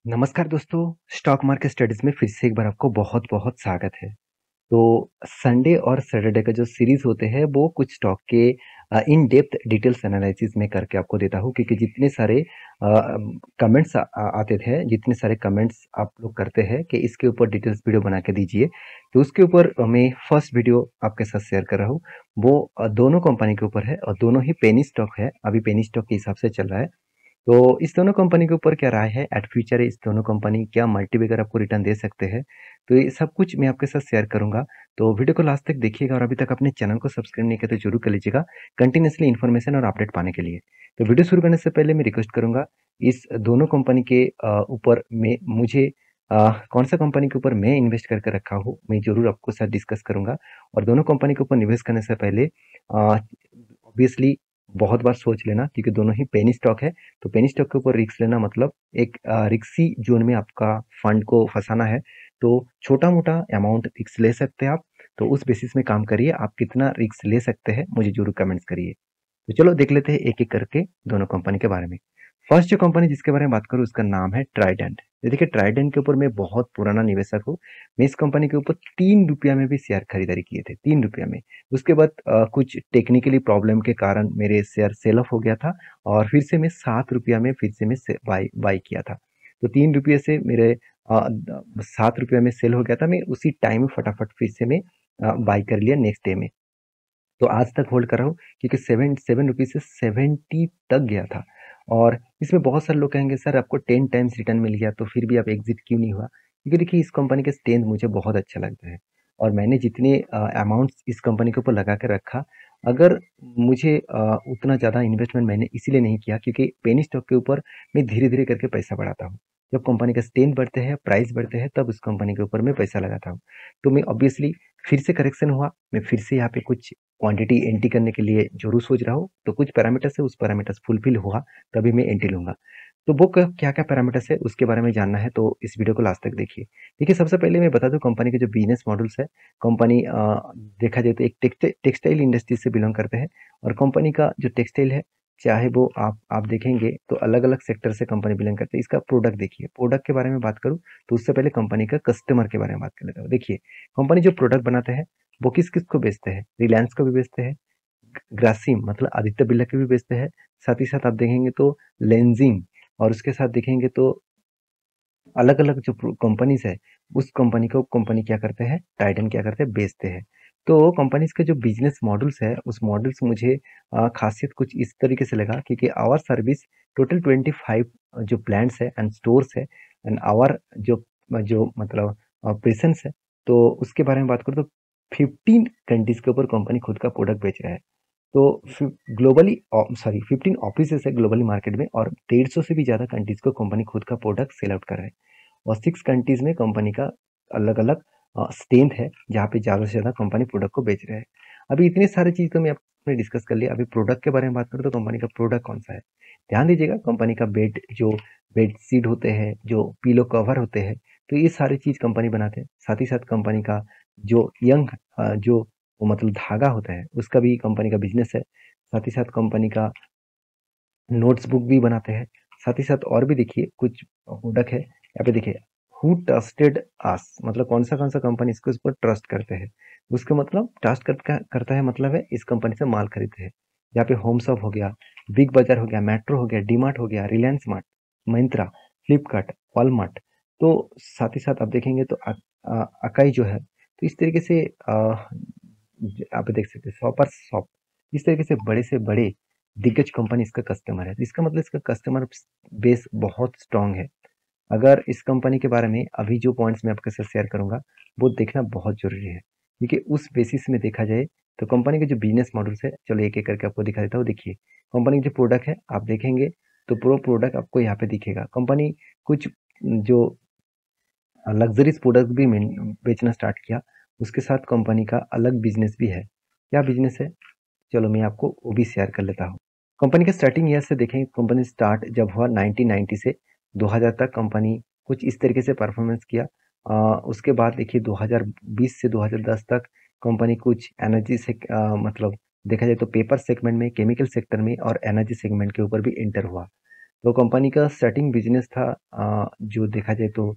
नमस्कार दोस्तों, stock market studies में फिर से एक बार आपको बहुत-बहुत स्वागत है। तो संडे और सैटरडे का जो सीरीज़ होते हैं वो कुछ स्टॉक के इन डेप्थ डिटेल्स एनालिसिस में करके आपको देता हूँ क्योंकि जितने सारे कमेंट्स आते थे, जितने सारे कमेंट्स आप लोग करते हैं कि इसके ऊपर डिटेल्स वीडियो बना के दीजिए, तो उसके ऊपर मैं फर्स्ट वीडियो आपके साथ शेयर कर रहा हूँ। वो दोनों कंपनी के ऊपर है और दोनों ही पेनी स्टॉक है, अभी पेनी स्टॉक के हिसाब से चल रहा है। तो इस दोनों कंपनी के ऊपर क्या राय है? एट फ्यूचर इस दोनों कंपनी क्या मल्टीबैगर आपको रिटर्न दे सकते हैं? तो ये सब कुछ मैं आपके साथ शेयर करूँगा। तो वीडियो को लास्ट तक देखिएगा और अभी तक अपने चैनल को सब्सक्राइब नहीं किया तो ज़रूर कर लीजिएगा, कंटिन्यूअसली इन्फॉर्मेशन और अपडेट पाने के लिए। तो वीडियो शुरू करने से पहले मैं रिक्वेस्ट करूँगा, इस दोनों कंपनी के ऊपर में मुझे कौन-सा कंपनी के ऊपर मैं इन्वेस्ट करके रखा हूँ, मैं ज़रूर आपके साथ डिस्कस करूँगा। और दोनों कंपनी के ऊपर निवेश करने से पहले ऑब्वियसली बहुत बार सोच लेना क्योंकि दोनों ही पेनी स्टॉक है। तो पेनी स्टॉक के ऊपर रिस्क लेना मतलब एक रिस्की जोन में आपका फंड को फंसाना है। तो छोटा-मोटा अमाउंट रिस्क ले सकते हैं आप। तो उस बेसिस में काम करिए, आप कितना रिस्क ले सकते हैं मुझे ज़रूर कमेंट्स करिए। तो चलो देख लेते हैं एक-एक करके दोनों कंपनी के बारे में। फर्स्ट जो कंपनी जिसके बारे में बात करूँ उसका नाम है ट्राइडेंट। ये देखिए ट्राइडेंट के ऊपर मैं बहुत पुराना निवेशक हूँ। मैं इस कंपनी के ऊपर ₹3 में भी शेयर खरीदारी किए थे, ₹3 में। उसके बाद कुछ टेक्निकली प्रॉब्लम के कारण मेरे शेयर सेल ऑफ हो गया था और फिर से मैं ₹7 में फिर से मैं से बाय बाय किया था। तो ₹3 से मेरे ₹7 में सेल हो गया था। मैं उसी टाइम फटाफट फिर से मैं बाय कर लिया नेक्स्ट डे में। तो आज तक होल्ड कर रहा हूँ क्योंकि 7 रुपीज़ से 70 तक गया था। और इसमें बहुत सारे लोग कहेंगे सर आपको 10 टाइम्स रिटर्न मिल गया तो फिर भी आप एग्जिट क्यों नहीं हुआ? क्योंकि देखिए इस कंपनी का स्ट्रेंथ मुझे बहुत अच्छा लगता है और मैंने जितने अमाउंट्स इस कंपनी के ऊपर लगा के रखा, अगर मुझे उतना ज़्यादा इन्वेस्टमेंट मैंने इसीलिए नहीं किया क्योंकि पेनी स्टॉक के ऊपर मैं धीरे-धीरे करके पैसा बढ़ाता हूँ। जब कंपनी का स्ट्रेंथ बढ़ते हैं, प्राइस बढ़ते हैं तब उस कंपनी के ऊपर मैं पैसा लगाता हूँ। तो मैं ऑब्वियसली फिर से करेक्शन हुआ, मैं फिर से यहाँ पे कुछ क्वांटिटी एंट्री करने के लिए ज़रूर सोच रहा हूँ, तो कुछ पैरामीटर्स है, उस पैरामीटर्स फुलफिल हुआ, तभी मैं एंट्री लूँगा। तो वो क क्या-क्या पैरामीटर्स है, उसके बारे में जानना है, तो इस वीडियो को लास्ट तक देखिए। देखिए, सबसे पहले मैं बता दूँ कंपनी के जो बिज़नेस मॉडल्स है, कंपनी देखा जाए तो एक टेक्सटाइल इंडस्ट्री से बिलॉन्ग करते हैं और कंपनी का जो टेक्सटाइल है, चाहे वो आप देखेंगे तो अलग-अलग सेक्टर से कंपनी बिलॉन्ग करती है। इसका प्रोडक्ट देखिए, प्रोडक्ट के बारे में बात करूँ, तो उससे पहले कंपनी का कस्टमर के बारे में बात कर लेता हूँ। देखिए, कंपनी जो प्रोडक्ट बनाते हैं वो किस-किस को बेचते हैं? रिलायंस को भी बेचते हैं, ग्रासिम मतलब आदित्य बिरला के भी बेचते हैं, साथ ही साथ आप देखेंगे तो लेंजिंग और उसके साथ देखेंगे तो अलग-अलग जो कंपनीज़ है, उस कंपनी को कंपनी क्या करते हैं, टाइटन क्या करते हैं, बेचते हैं। तो कंपनीज़ के जो बिज़नेस मॉडल्स है, उस मॉडल्स मुझे ख़ासियत कुछ इस तरीके से लगा क्योंकि आवर सर्विस टोटल 25 जो प्लांट्स है एंड स्टोर्स है एंड आवर जो जो मतलब प्रेज़ेंस है, तो उसके बारे में बात करूँ तो 15 कंट्रीज़ के ऊपर कंपनी खुद का प्रोडक्ट बेच रहा है। तो ग्लोबली 15 ऑफिसेस है ग्लोबली मार्केट में और 150 से भी ज़्यादा कंट्रीज़ को कंपनी खुद का प्रोडक्ट सेल आउट कर रहा है। और 6 कंट्रीज़ में कंपनी का अलग-अलग स्ट्रेंथ है, जहाँ पे ज़्यादा से ज़्यादा कंपनी प्रोडक्ट को बेच रहा है। अभी इतनी सारी चीज़ तो मैं आपने डिस्कस कर लिया, अभी प्रोडक्ट के बारे में बात करूँ तो कंपनी का प्रोडक्ट कौन-सा है? ध्यान दीजिएगा कंपनी का बेडशीट होते हैं, जो पिलो कवर होते हैं, तो ये सारी चीज़ कंपनी बनाते हैं। साथ ही साथ कंपनी का जो जो वो मतलब धागा होता है, उसका भी कंपनी का बिज़नेस है। साथ ही साथ कंपनी का नोट्स बुक भी बनाते हैं। साथ ही साथ और भी देखिए कुछ प्रोडक्ट है। यहाँ पे देखिए हू ट्रस्टेड अस मतलब कौन-सा कंपनी इसके ऊपर ट्रस्ट करते हैं। उसका मतलब ट्रस्ट करता है मतलब है इस कंपनी से माल खरीदते हैं। यहाँ पे होम्स ऑफ हो गया, बिग बाज़ार हो गया, मेट्रो हो गया, डीमार्ट हो गया, रिलायंस स्मार्ट, मिंत्रा, फ्लिपकार्ट, वॉलमार्ट। तो साथ ही साथ आप देखेंगे तो अकाई जो है, तो इस तरीके से आप देख सकते हैं शॉपर्स शॉप। इस तरीके से बड़े से बड़े दिग्गज कंपनी इसका कस्टमर है। तो इसका मतलब इसका कस्टमर बेस बहुत स्ट्रॉन्ग है। अगर इस कंपनी के बारे में अभी जो पॉइंट्स मैं आपके साथ शेयर करूँगा, वो देखना बहुत ज़रूरी है। क्योंकि उस बेसिस में देखा जाए, तो कंपनी के जो बिज़नेस मॉडल्स है, चलो एक-एक करके आपको दिखा देता हूँ। देखिए, कंपनी के जो प्रोडक्ट है, आप देखेंगे तो प्रो प्रोडक्ट आपको यहाँ पे दिखेगा। कंपनी कुछ जो लग्ज़रीज़ प्रोडक्ट भी बेचना स्टार्ट किया। उसके साथ कंपनी का अलग बिज़नेस भी है। क्या बिज़नेस है? चलो मैं आपको वो भी शेयर कर लेता हूँ। कंपनी के स्टार्टिंग ईयर से देखें, कंपनी स्टार्ट जब हुआ 1990 से 2000 तक कंपनी कुछ इस तरीके से परफॉर्मेंस किया। उसके बाद देखिए 2020 से 2010 तक कंपनी कुछ एनर्जी से मतलब देखा जाए तो पेपर सेगमेंट में, केमिकल सेक्टर में और एनर्जी सेगमेंट के ऊपर भी एंटर हुआ। तो कंपनी का स्टार्टिंग बिजनेस था जो देखा जाए तो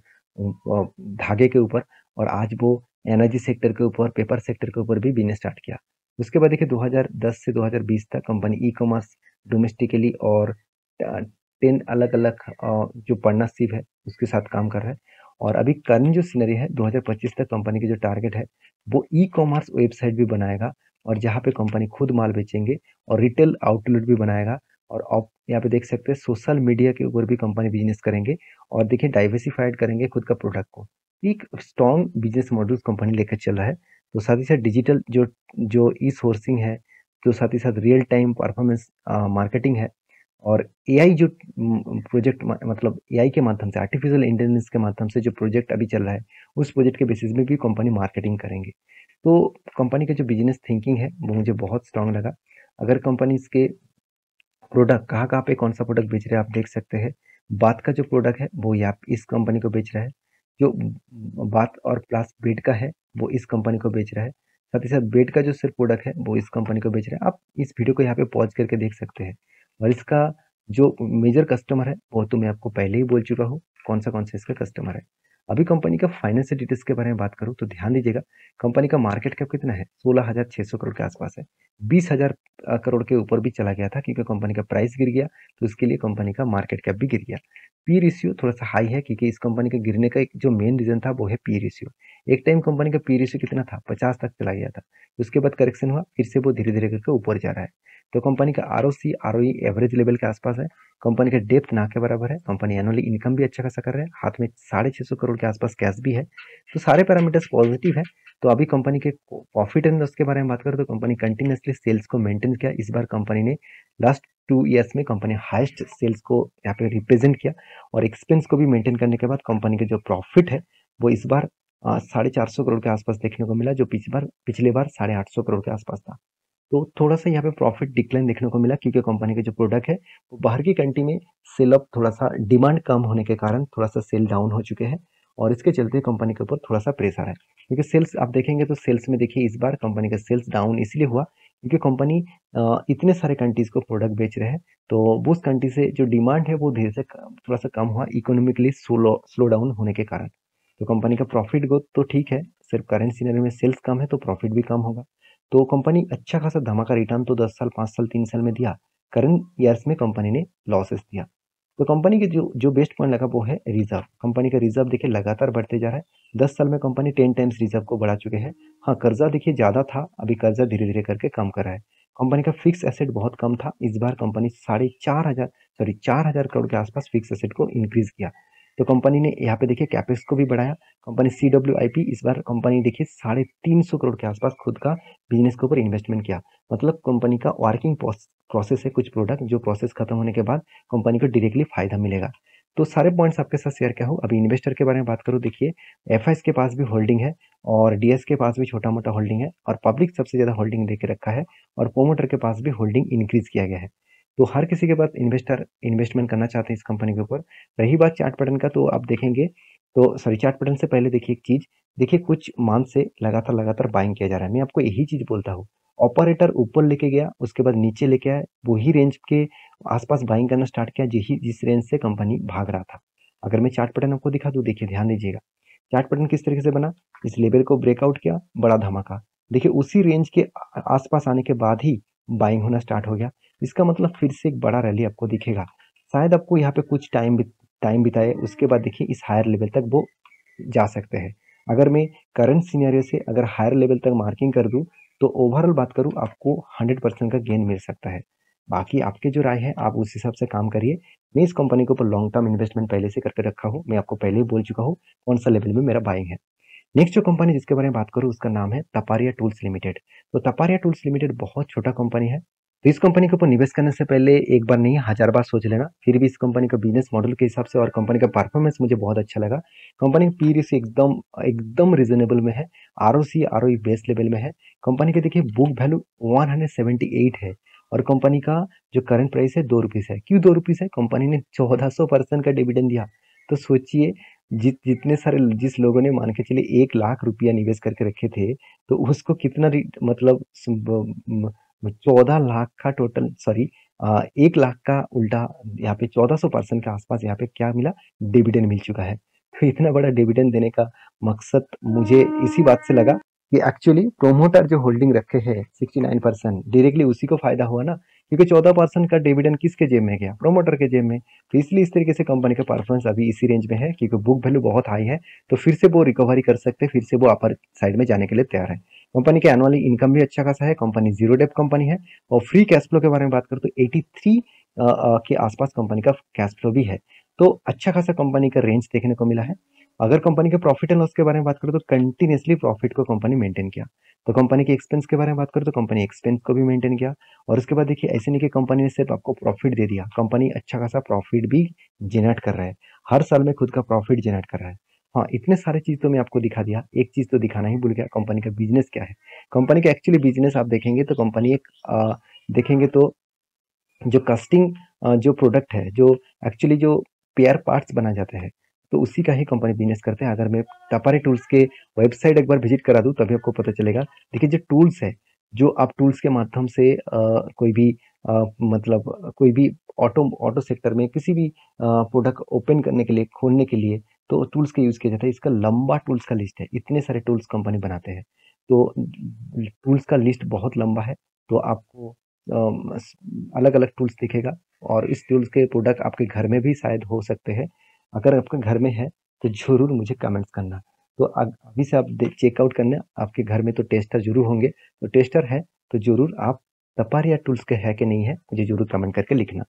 धागे के ऊपर, और आज वो एनर्जी सेक्टर के ऊपर, पेपर सेक्टर के ऊपर भी बिजनेस स्टार्ट किया। उसके बाद देखिए 2010 से 2020 तक कंपनी ई कॉमर्स डोमेस्टिकली और 10 अलग अलग जो पार्टनरशिप है उसके साथ काम कर रहा है। और अभी करंट जो सीनरी है 2025 तक कंपनी की जो टारगेट है वो ई कॉमर्स वेबसाइट भी बनाएगा, और जहाँ पे कंपनी खुद माल बेचेंगे, और रिटेल आउटलेट भी बनाएगा। और आप यहाँ पे देख सकते हैं सोशल मीडिया के ऊपर भी कंपनी बिजनेस करेंगे, और देखिए डाइवर्सिफाइड करेंगे खुद का प्रोडक्ट को। एक स्ट्रॉन्ग बिजनेस मॉडल कंपनी लेकर चल रहा है। तो साथ ही साथ डिजिटल जो जो ई सोर्सिंग है, तो साथ ही साथ रियल टाइम परफॉर्मेंस मार्केटिंग है, और एआई जो प्रोजेक्ट मतलब एआई के माध्यम से, आर्टिफिशियल इंटेलिजेंस के माध्यम से जो प्रोजेक्ट अभी चल रहा है, उस प्रोजेक्ट के बेसिस में भी कंपनी मार्केटिंग करेंगे। तो कंपनी का जो बिजनेस थिंकिंग है वो मुझे बहुत स्ट्रांग लगा। अगर कंपनी इसके प्रोडक्ट कहाँ-कहाँ पे कौन-सा प्रोडक्ट बेच रहे हैं आप देख सकते हैं। बाथ का जो प्रोडक्ट है वो ये आप इस कंपनी को बेच रहा है। जो बाथ और प्लस बेड का है वो इस कंपनी को बेच रहा है। साथ ही साथ बेड का जो सिर्फ प्रोडक्ट है वो इस कंपनी को बेच रहा है। आप इस वीडियो को यहाँ पे पॉज़ करके देख सकते हैं। और इसका जो मेजर कस्टमर है वो तो मैं आपको पहले ही बोल चुका हूँ, कौन-सा इसका कस्टमर है। अभी कंपनी का फाइनेंशियल डिटेल्स के बारे में बात करूँ तो ध्यान दीजिएगा, कंपनी का मार्केट कैप कितना है? 16,600 करोड़ के आसपास है। 20,000 करोड़ के ऊपर भी चला गया था, क्योंकि कंपनी का प्राइस गिर गया, तो इसके लिए कंपनी का मार्केट कैप भी गिर गया। पी रेशियो थोड़ा सा हाई है, क्योंकि इस कंपनी के गिरने का एक जो मेन रीजन था वो है पी रेशियो। एक टाइम कंपनी का पी रेशियो कितना था? 50 तक चला गया था। उसके बाद करेक्शन हुआ, फिर से वो धीरे धीरे करके ऊपर जा रहा है। तो कंपनी का R O C R O E average level के आसपास है। कंपनी का डेप्थ ना के बराबर है। कंपनी एनुअली इनकम भी अच्छा खासा कर रहा है, हाथ में 650 करोड़ के आसपास कैश भी है। तो सारे पैरामीटर्स पॉजिटिव है। तो अभी कंपनी के प्रॉफिट एंड लॉस के बारे में बात करें तो कंपनी कंटिन्यूसली सेल्स को मेंटेन किया। इस बार कंपनी ने लास्ट 2 ईयर्स में कंपनी हाईएस्ट सेल्स को यहाँ पे रिप्रेजेंट किया, और एक्सपेंस को भी मेंटेन करने के बाद कंपनी के जो प्रॉफिट है वो इस बार 450 करोड़ के आसपास देखने को मिला, जो पिछले बार 850 करोड़ के आसपास था। तो थोड़ा सा यहाँ पे प्रॉफिट डिक्लाइन देखने को मिला, क्योंकि कंपनी के जो प्रोडक्ट है वो बाहर की कंट्री में सेल अप, थोड़ा सा डिमांड कम होने के कारण थोड़ा सा सेल डाउन हो चुके हैं, और इसके चलते कंपनी के ऊपर थोड़ा सा प्रेशर है। क्योंकि सेल्स आप देखेंगे तो सेल्स में देखिए इस बार कंपनी का सेल्स डाउन इसलिए हुआ क्योंकि कंपनी इतने सारे कंट्रीज को प्रोडक्ट बेच रहे हैं, तो उस कंट्री से जो डिमांड है वो धीरे से थोड़ा सा कम हुआ, इकोनॉमिकली स्लो डाउन होने के कारण। तो कंपनी का प्रॉफिट ग्रोथ तो ठीक है, सिर्फ करेंट सिनेरियो में सेल्स कम है तो प्रॉफिट भी कम होगा। तो कंपनी अच्छा खासा धमाका रिटर्न तो 10 साल, 5 साल, 3 साल में दिया। करंट ईयर्स में कंपनी ने लॉसेस दिया। तो कंपनी के जो जो बेस्ट पॉइंट लगा वो है रिजर्व। कंपनी का रिजर्व देखिए लगातार बढ़ते जा रहा है। 10 साल में कंपनी 10 टाइम्स रिजर्व को बढ़ा चुके हैं। हाँ, कर्जा देखिए ज़्यादा था, अभी कर्जा धीरे-धीरे करके कम कर रहा है। कंपनी का फिक्स एसेट बहुत कम था। इस बार कंपनी 4,500 करोड़ के आसपास फिक्स एसेट को इंक्रीज़ किया। तो कंपनी ने यहाँ पे देखिए कैपेक्स को भी बढ़ाया। कंपनी CWIP इस बार कंपनी देखिए 350 करोड़ के आसपास खुद का बिजनेस के ऊपर इन्वेस्टमेंट किया। मतलब कंपनी का वर्किंग प्रोसेस है कुछ प्रोडक्ट, जो प्रोसेस खत्म होने के बाद कंपनी को डायरेक्टली फायदा मिलेगा। तो सारे पॉइंट्स आपके साथ शेयर किया हूँ। अभी इन्वेस्टर के बारे में बात करूँ, देखिए एफआईएस के पास भी होल्डिंग है, और डीएस के पास भी छोटा मोटा होल्डिंग है, और पब्लिक सबसे ज्यादा होल्डिंग देके रखा है, और प्रोमोटर के पास भी होल्डिंग इंक्रीज किया गया है। तो हर किसी के पास इन्वेस्टर इन्वेस्टमेंट करना चाहते हैं इस कंपनी के ऊपर। रही बात चार्ट पैटर्न का, तो आप देखेंगे तो सॉरी, चार्ट पैटर्न से पहले देखिए एक चीज, देखिए कुछ मंथ से लगातार लगातार बाइंग किया जा रहा है। मैं आपको यही चीज बोलता हूँ, ऑपरेटर ऊपर लेके गया, उसके बाद नीचे लेके आया, वही रेंज के आसपास बाइंग करना स्टार्ट किया जिस रेंज से कंपनी भाग रहा था। अगर मैं चार्ट पैटर्न आपको दिखा दूं, देखिए ध्यान दीजिएगा, चार्ट पैटर्न किस तरीके से बना। इस लेवल को ब्रेकआउट किया, बड़ा धमाका, देखिए उसी रेंज के आसपास आने के बाद ही बाइंग होना स्टार्ट हो गया। इसका मतलब फिर से एक बड़ा रैली आपको दिखेगा। शायद आपको यहाँ पे कुछ टाइम बिताए, उसके बाद देखिए इस हायर लेवल तक वो जा सकते हैं। अगर मैं करंट सिनेरियो से अगर हायर लेवल तक मार्किंग कर दूं, तो ओवरऑल बात करूं आपको 100% का गेन मिल सकता है। बाकी आपके जो राय है आप उस हिसाब से काम करिए। मैं इस कंपनी के ऊपर लॉन्ग टर्म इन्वेस्टमेंट पहले से करके रखा हूँ, मैं आपको पहले ही बोल चुका हूँ कौन सा लेवल में मेरा बाइंग है। नेक्स्ट जो कंपनी जिसके बारे में बात करूँ उसका नाम है तपारिया टूल्स लिमिटेड। तो तपारिया टूल्स लिमिटेड बहुत छोटा कंपनी है। तो इस कंपनी के ऊपर निवेश करने से पहले एक बार नहीं 1000 बार सोच लेना। फिर भी इस कंपनी का बिजनेस मॉडल के हिसाब से और कंपनी का परफॉर्मेंस मुझे बहुत अच्छा लगा। कंपनी की पी रेशियो एकदम एकदम रिजनेबल में है। आरओसी आरओई बेस लेवल में है। कंपनी के देखिए बुक वैल्यू 178 है, और कंपनी का जो करंट प्राइस है 2 रुपीस है। क्यों 2 रुपीस है? कंपनी ने 1400% का डिविडेंड दिया। तो सोचिए, जितने सारे जिस लोगों ने मान के चलिए 1 लाख रुपया निवेश करके रखे थे, तो उसको कितना मतलब 14 लाख का टोटल, सॉरी 1 लाख का उल्टा यहाँ पे 1400% के आसपास यहाँ पे क्या मिला? डिविडेंड मिल चुका है। तो इतना बड़ा डिविडेंड देने का मकसद मुझे इसी बात से लगा कि एक्चुअली प्रोमोटर जो होल्डिंग रखे हैं 69% डायरेक्टली उसी को फायदा हुआ ना, क्योंकि 14% का डिविडेंड किसके जेब में गया? प्रोमोटर के जेब में। तो इसलिए इस तरीके से कंपनी का परफॉर्मेंस अभी इसी रेंज में है, क्योंकि बुक वैल्यू बहुत हाई है, तो फिर से वो रिकवरी कर सकते हैं, फिर से वो अपर साइड में जाने के लिए तैयार है। कंपनी के एनुअली इनकम भी अच्छा खासा है, कंपनी जीरो डेब्ट कंपनी है, और फ्री कैश फ्लो के बारे में बात करें तो 83 के आसपास कंपनी का कैश फ्लो भी है। तो अच्छा खासा कंपनी का रेंज देखने को मिला है। अगर कंपनी के प्रॉफिट एंड लॉस के बारे में बात करें तो कंटिन्यूसली प्रॉफिट को कंपनी मेंटेन किया। तो कंपनी के एक्सपेंस के बारे में बात करें तो कंपनी एक्सपेंस को भी मेंटेन किया, और उसके बाद देखिए ऐसे नहीं कि कंपनी ने सिर्फ आपको प्रॉफिट दे दिया, कंपनी अच्छा खासा प्रॉफिट भी जनरेट कर रहा है, हर साल में खुद का प्रॉफिट जनरेट कर रहा है। हाँ, इतने सारे चीज तो मैं आपको दिखा दिया, एक चीज तो दिखाना ही भूल गया, कंपनी का बिजनेस क्या है। कंपनी का एक्चुअली बिजनेस आप देखेंगे तो कंपनी एक देखेंगे तो जो कास्टिंग जो प्रोडक्ट है, जो एक्चुअली जो पेयर पार्ट्स बनाए जाते हैं, तो उसी का ही कंपनी बिजनेस करते हैं। अगर मैं तपारी टूल्स के वेबसाइट एक बार विजिट करा दूं तभी आपको पता चलेगा। देखिए जो टूल्स है, जो आप टूल्स के माध्यम से कोई भी मतलब कोई भी ऑटो ऑटो सेक्टर में किसी भी प्रोडक्ट ओपन करने के लिए, खोलने के लिए, तो टूल्स का यूज किया जाता है। इसका लंबा टूल्स का लिस्ट है, इतने सारे टूल्स कंपनी बनाते हैं, तो टूल्स का लिस्ट बहुत लंबा है। तो आपको अलग अलग टूल्स दिखेगा, और इस टूल्स के प्रोडक्ट आपके घर में भी शायद हो सकते हैं। अगर आपके घर में है तो जरूर मुझे कमेंट्स करना। तो अभी से आप चेकआउट करना, आपके घर में तो टेस्टर जरूर होंगे, तो टेस्टर है तो जरूर आप तपार या टूल्स के है कि नहीं है मुझे जरूर कमेंट करके लिखना।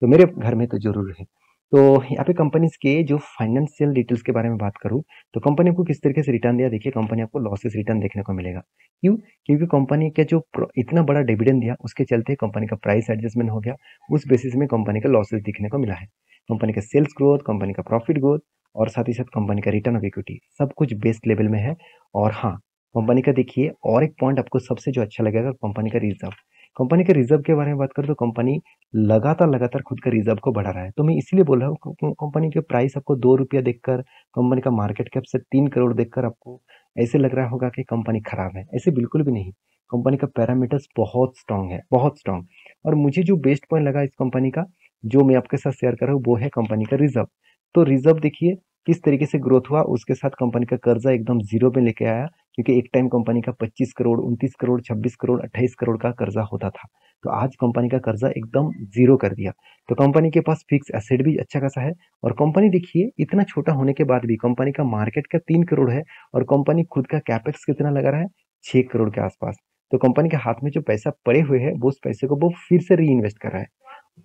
तो मेरे घर में तो जरूर है। तो यहाँ पे कंपनीज के जो फाइनेंशियल डिटेल्स के बारे में बात करूँ, तो कंपनी को किस तरीके से रिटर्न दिया, देखिए कंपनी आपको लॉसेस रिटर्न देखने को मिलेगा। क्यों? क्योंकि कंपनी का जो इतना बड़ा डिविडेंड दिया, उसके चलते कंपनी का प्राइस एडजस्टमेंट हो गया, उस बेसिस में कंपनी का लॉसेस दिखने को मिला है। कंपनी का सेल्स ग्रोथ, कंपनी का प्रॉफिट ग्रोथ, और साथ ही साथ कंपनी का रिटर्न ऑफ इक्विटी सब कुछ बेस्ट लेवल में है। और हाँ, कंपनी का देखिए और एक पॉइंट आपको सबसे जो अच्छा लगेगा, कंपनी का रिजर्व। कंपनी के रिजर्व के बारे में बात करें तो कंपनी लगातार लगातार खुद का रिजर्व को बढ़ा रहा है। तो मैं इसलिए बोल रहा हूँ, कंपनी के प्राइस आपको 2 रुपया देखकर, कंपनी का मार्केट कैप से 3 करोड़ देखकर आपको ऐसे लग रहा होगा कि कंपनी खराब है, ऐसे बिल्कुल भी नहीं। कंपनी का पैरामीटर्स बहुत स्ट्रांग है, बहुत स्ट्रांग। और मुझे जो बेस्ट पॉइंट लगा इस कंपनी का, जो मैं आपके साथ शेयर कर रहा हूँ, वो है कंपनी का रिजर्व। तो रिजर्व देखिए किस तरीके से ग्रोथ हुआ, उसके साथ कंपनी का कर्जा एकदम जीरो पे लेके आया, क्योंकि एक टाइम कंपनी का 25 करोड़, 29 करोड़, 26 करोड़, 28 करोड़ का कर्जा होता था, तो आज कंपनी का कर्जा एकदम जीरो कर दिया। तो कंपनी के पास फिक्स एसेट भी अच्छा खासा है, और कंपनी देखिए इतना छोटा होने के बाद भी कंपनी का मार्केट का 3 करोड़ है, और कंपनी खुद का कैपेक्स कितना लगा रहा है? 6 करोड़ के आसपास। तो कंपनी के हाथ में जो पैसा पड़े हुए है, वो उस पैसे को वो फिर से री इन्वेस्ट कर रहा है।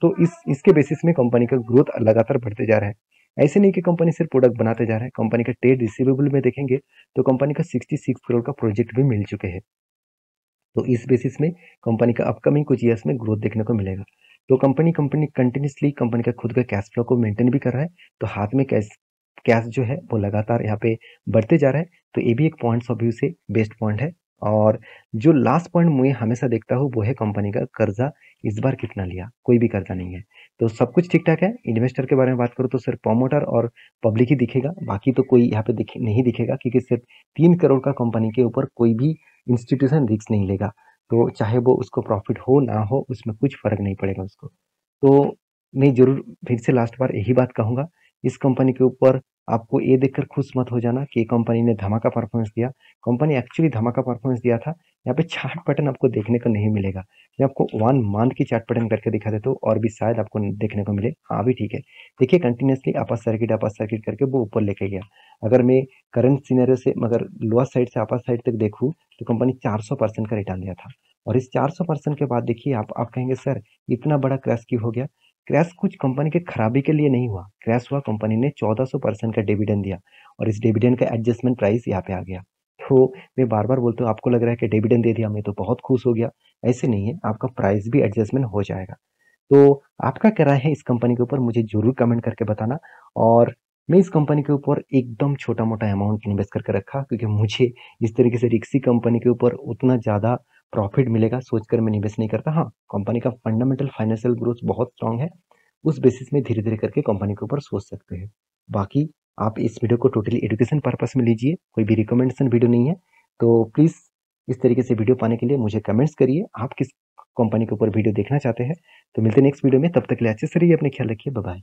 तो इसके बेसिस में कंपनी का ग्रोथ लगातार बढ़ते जा रहा है। ऐसे नहीं कि कंपनी सिर्फ प्रोडक्ट बनाते जा रहा है, कंपनी का ट्रेड रिसीवेबल में देखेंगे तो कंपनी का 66 करोड़ का प्रोजेक्ट भी मिल चुके हैं। तो इस बेसिस में कंपनी का अपकमिंग कुछ ईयर्स में ग्रोथ देखने को मिलेगा। तो कंपनी कंपनी कंटिन्यूसली कंपनी का खुद का कैश फ्लो को मेंटेन भी कर रहा है, तो हाथ में कैश कैश जो है वो लगातार यहाँ पे बढ़ते जा रहा है। तो ये भी एक पॉइंट्स ऑफ व्यू से बेस्ट पॉइंट है। और जो लास्ट पॉइंट मैं हमेशा देखता हूँ वो है कंपनी का कर्जा इस बार कितना लिया, कोई भी कर्जा नहीं है। तो सब कुछ ठीक ठाक है। इन्वेस्टर के बारे में बात करूँ तो सिर्फ प्रमोटर और पब्लिक ही दिखेगा, बाकी तो कोई यहाँ पे नहीं दिखेगा, क्योंकि सिर्फ 3 करोड़ का कंपनी के ऊपर कोई भी इंस्टीट्यूशन रिस्क नहीं लेगा। तो चाहे वो उसको प्रॉफिट हो ना हो, उसमें कुछ फर्क नहीं पड़ेगा उसको। तो मैं जरूर फिर से लास्ट बार यही बात कहूंगा, इस कंपनी के ऊपर आपको ये देखकर खुश मत हो जाना कि कंपनी ने धमाका परफॉर्मेंस दिया। कंपनी एक्चुअली धमाका परफॉर्मेंस दिया था। यहाँ पे चार्ट पैटर्न आपको देखने को नहीं मिलेगा। मैं आपको 1 मंथ की चार्ट पैटर्न करके दिखा देता हूँ, और भी शायद आपको देखने को मिले। हाँ अभी ठीक है, देखिए कंटिन्यूसली अपर सर्किट करके वो ऊपर लेके गया। अगर मैं करंट सिनेरियो से मगर लोअर साइड से अपर साइड तक देखूँ तो कंपनी 400% का रिटर्न दिया था। और इस 400% के बाद देखिए आप कहेंगे सर इतना बड़ा क्रैश क्यों हो गया? क्रैश कुछ कंपनी के खराबी के लिए नहीं हुआ, क्रैश हुआ कंपनी ने 1400% का डिविडेंड दिया, और इस डिविडेंड का एडजस्टमेंट प्राइस यहाँ पे आ गया। तो मैं बार बार बोलता हूँ, आपको लग रहा है कि डिविडेंड दे दिया मैं तो बहुत खुश हो गया, ऐसे नहीं है, आपका प्राइस भी एडजस्टमेंट हो जाएगा। तो आपका क्या राय है इस कंपनी के ऊपर, मुझे जरूर कमेंट करके बताना। और मैं इस कंपनी के ऊपर एकदम छोटा मोटा अमाउंट इन्वेस्ट करके रखा, क्योंकि मुझे इस तरीके से रिक्सी कंपनी के ऊपर उतना ज़्यादा प्रॉफिट मिलेगा सोचकर मैं इन्वेस्ट नहीं करता। हाँ, कंपनी का फंडामेंटल फाइनेंशियल ग्रोथ बहुत स्ट्रांग है, उस बेसिस में धीरे धीरे करके कंपनी के ऊपर सोच सकते हैं। बाकी आप इस वीडियो को टोटली एजुकेशन पर्पस में लीजिए, कोई भी रिकमेंडेशन वीडियो नहीं है। तो प्लीज़ इस तरीके से वीडियो पाने के लिए मुझे कमेंट्स करिए, आप किस कंपनी के ऊपर वीडियो देखना चाहते हैं। तो मिलते हैं नेक्स्ट वीडियो में, तब तक के लिए अच्छे से रहिए, अपने ख्याल रखिए, बाय बाय।